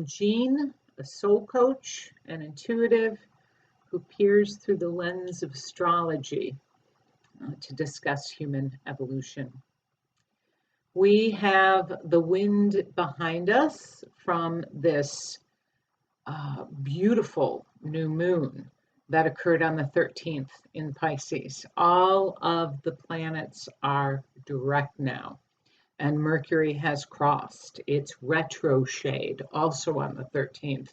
Jean, a soul coach and intuitive who peers through the lens of astrology to discuss human evolution. We have the wind behind us from this beautiful new moon that occurred on the 13th in Pisces. All of the planets are direct now, and Mercury has crossed its retro shade also on the 13th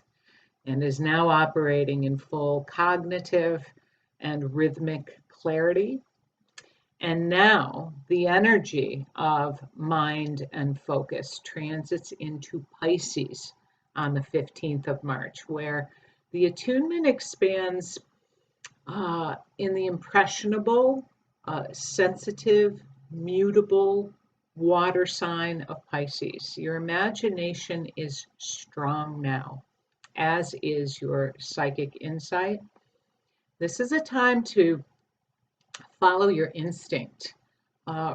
and is now operating in full cognitive and rhythmic clarity. And now the energy of mind and focus transits into Pisces on the 15th of March, where the attunement expands in the impressionable, sensitive, mutable water sign of Pisces. Your imagination is strong now, as is your psychic insight. This is a time to follow your instinct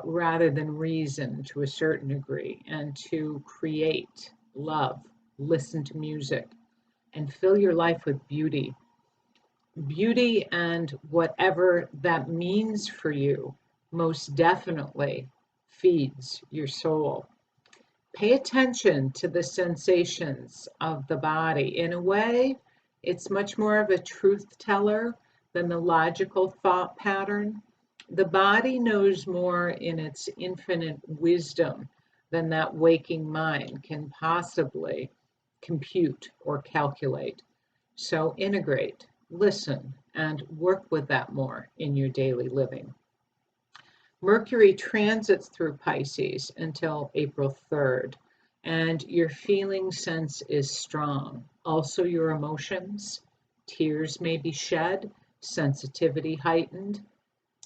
rather than reason to a certain degree, and to create, love, listen to music, and fill your life with beauty. Beauty and whatever that means for you most definitely feeds your soul. Pay attention to the sensations of the body. In a way, it's much more of a truth teller than the logical thought pattern. The body knows more in its infinite wisdom than that waking mind can possibly compute or calculate. So integrate, listen, and work with that more in your daily living. Mercury transits through Pisces until April 3rd, and your feeling sense is strong. Also, your emotions, tears may be shed, sensitivity heightened,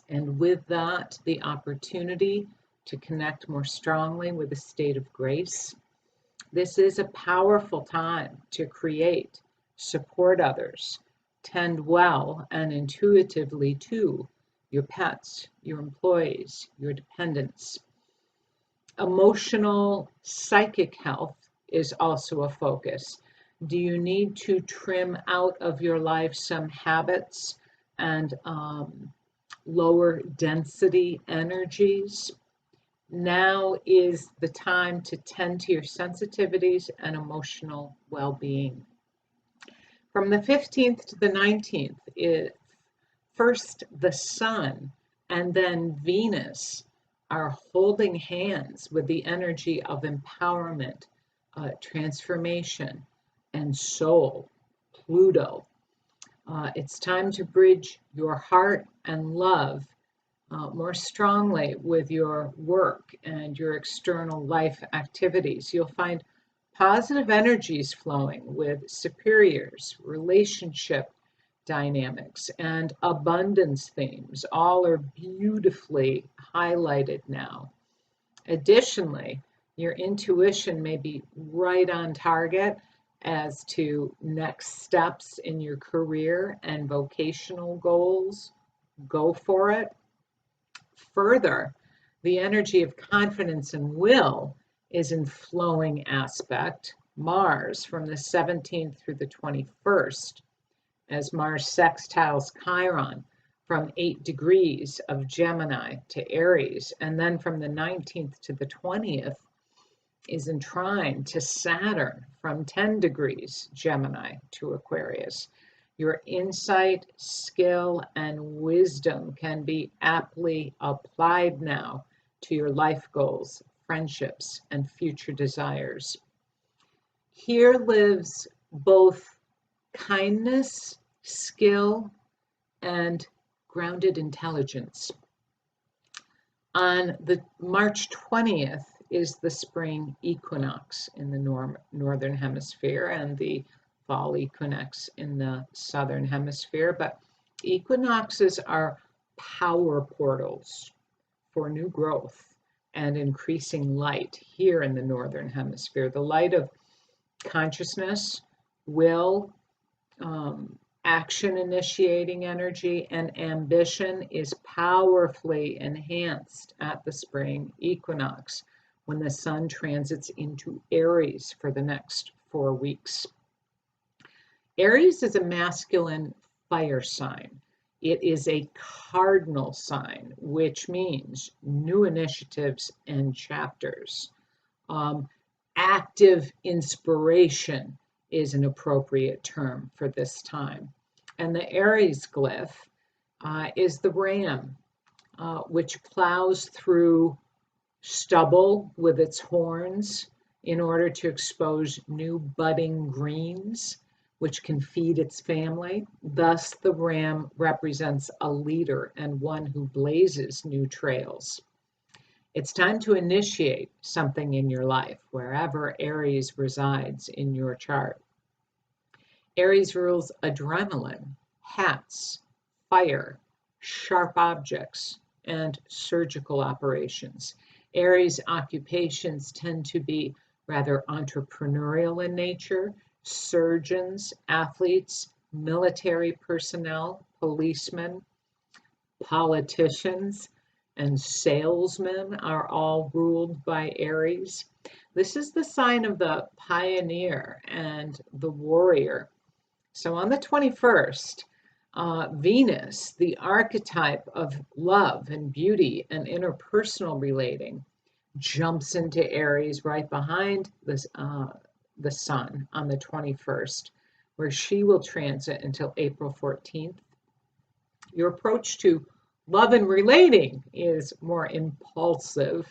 and with that, the opportunity to connect more strongly with a state of grace. This is a powerful time to create, support others, tend well and intuitively to your pets, your employees, your dependents. Emotional, psychic health is also a focus. Do you need to trim out of your life some habits and lower density energies? Now is the time to tend to your sensitivities and emotional well-being. From the 15th to the 19th, first the Sun and then Venus are holding hands with the energy of empowerment, transformation, and soul, Pluto. It's time to bridge your heart and love more strongly with your work and your external life activities. You'll find positive energies flowing with superiors, relationship dynamics, and abundance themes. All are beautifully highlighted now. Additionally, your intuition may be right on target as to next steps in your career and vocational goals. Go for it. Further, the energy of confidence and will is in flowing aspect. Mars from the 17th through the 21st, as Mars sextiles Chiron from 8 degrees of Gemini to Aries, and then from the 19th to the 20th is in trine to Saturn from 10 degrees Gemini to Aquarius. Your insight, skill, and wisdom can be aptly applied now to your life goals, friendships, and future desires. Here lives both kindness, skill, and grounded intelligence. On the March 20th is the spring equinox in the northern hemisphere and the fall equinox in the southern hemisphere. But equinoxes are power portals for new growth and increasing light here in the northern hemisphere. The light of consciousness, will, action initiating energy, and ambition is powerfully enhanced at the spring equinox when the sun transits into Aries for the next 4 weeks. Aries is a masculine fire sign. It is a cardinal sign, which means new initiatives and chapters. Active inspiration is an appropriate term for this time. And the Aries glyph is the ram, which plows through stubble with its horns in order to expose new budding greens, which can feed its family. Thus, the ram represents a leader and one who blazes new trails. It's time to initiate something in your life, wherever Aries resides in your chart. Aries rules adrenaline, hats, fire, sharp objects, and surgical operations. Aries occupations tend to be rather entrepreneurial in nature. Surgeons, athletes, military personnel, policemen, politicians, and salesmen are all ruled by Aries. This is the sign of the pioneer and the warrior. So on the 21st, Venus, the archetype of love and beauty and interpersonal relating, jumps into Aries right behind the sun on the 21st, where she will transit until April 14th. Your approach to love and relating is more impulsive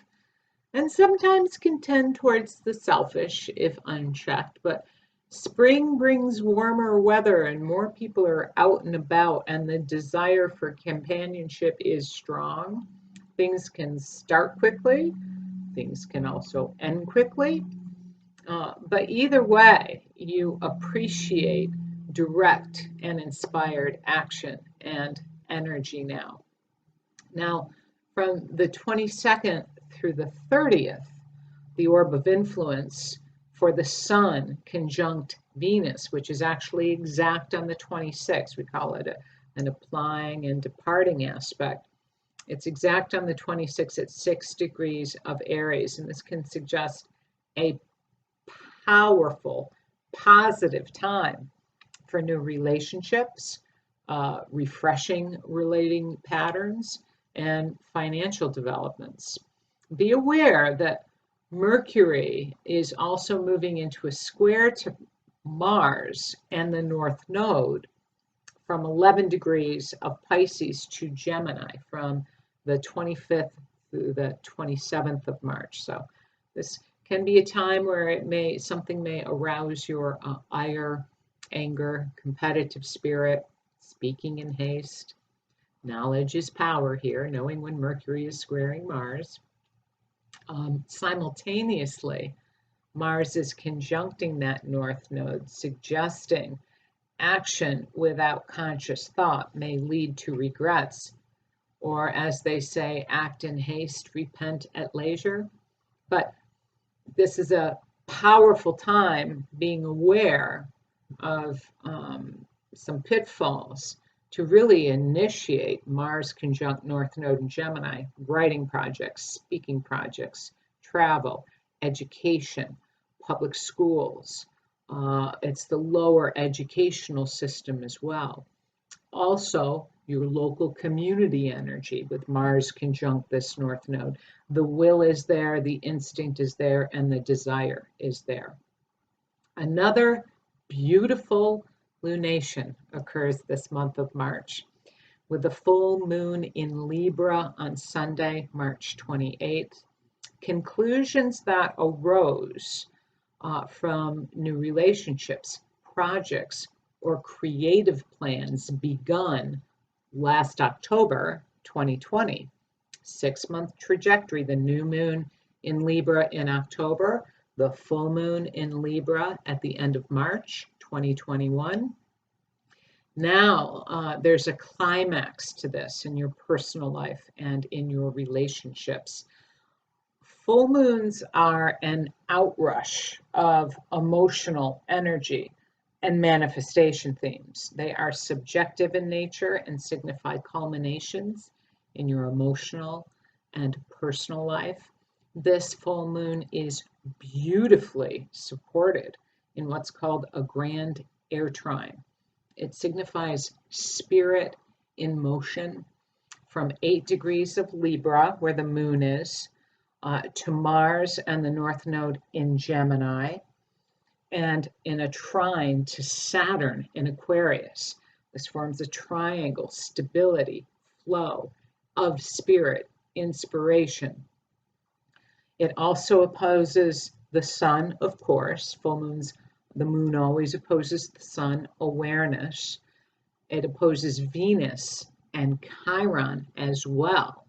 and sometimes can tend towards the selfish if unchecked, but spring brings warmer weather and more people are out and about, and the desire for companionship is strong. Things can start quickly, things can also end quickly. But either way, you appreciate direct and inspired action and energy now. Now, from the 22nd through the 30th, the orb of influence for the Sun conjunct Venus, which is actually exact on the 26th. We call it an applying and departing aspect. It's exact on the 26th at 6 degrees of Aries, and this can suggest a powerful, positive time for new relationships, refreshing relating patterns, and financial developments. Be aware that Mercury is also moving into a square to Mars and the North Node from 11 degrees of Pisces to Gemini from the 25th through the 27th of March. So this can be a time where something may arouse your ire, anger, competitive spirit, speaking in haste. Knowledge is power here, knowing when Mercury is squaring Mars. Simultaneously, Mars is conjuncting that North Node, suggesting action without conscious thought may lead to regrets, or as they say, act in haste, repent at leisure. But this is a powerful time being aware of some pitfalls to really initiate Mars conjunct North Node in Gemini, writing projects, speaking projects, travel, education, public schools. It's the lower educational system as well. Also, your local community energy with Mars conjunct this North Node. The will is there, the instinct is there, and the desire is there. Another beautiful lunation occurs this month of March with the full moon in Libra on Sunday, March 28th. Conclusions that arose from new relationships, projects, or creative plans begun last October 2020. 6-month trajectory, the new moon in Libra in October, the full moon in Libra at the end of March 2021. Now there's a climax to this in your personal life and in your relationships. Full moons are an outrush of emotional energy and manifestation themes. They are subjective in nature and signify culminations in your emotional and personal life. This full moon is beautifully supported in what's called a grand air trine. It signifies spirit in motion from 8 degrees of Libra, where the moon is, to Mars and the North Node in Gemini, and in a trine to Saturn in Aquarius. This forms a triangle, stability, flow of spirit, inspiration. It also opposes the sun, of course. Full moons, the moon always opposes the sun, awareness. It opposes Venus and Chiron as well,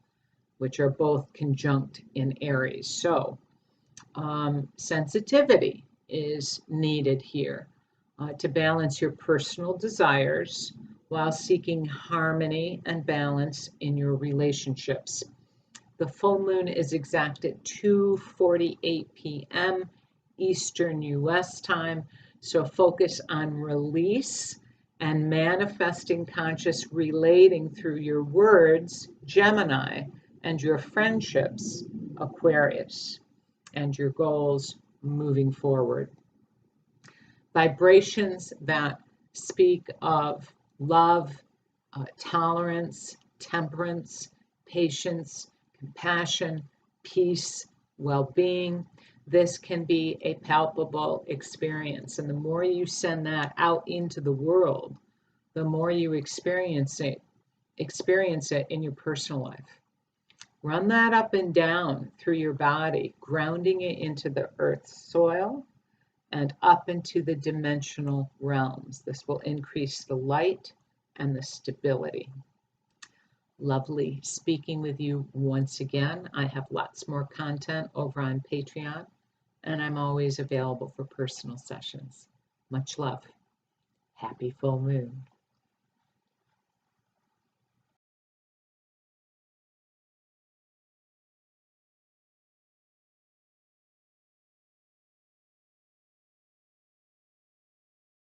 which are both conjunct in Aries. So sensitivity is needed here to balance your personal desires while seeking harmony and balance in your relationships. The full moon is exact at 2:48 p.m. Eastern US time, so focus on release and manifesting conscious relating through your words, Gemini, and your friendships, Aquarius, and your goals moving forward. Vibrations that speak of love, tolerance, temperance, patience, compassion, peace, well-being. This can be a palpable experience. And the more you send that out into the world, the more you experience it in your personal life. Run that up and down through your body, grounding it into the earth's soil and up into the dimensional realms. This will increase the light and the stability. Lovely speaking with you once again. I have lots more content over on Patreon, and I'm always available for personal sessions. Much love. Happy full moon.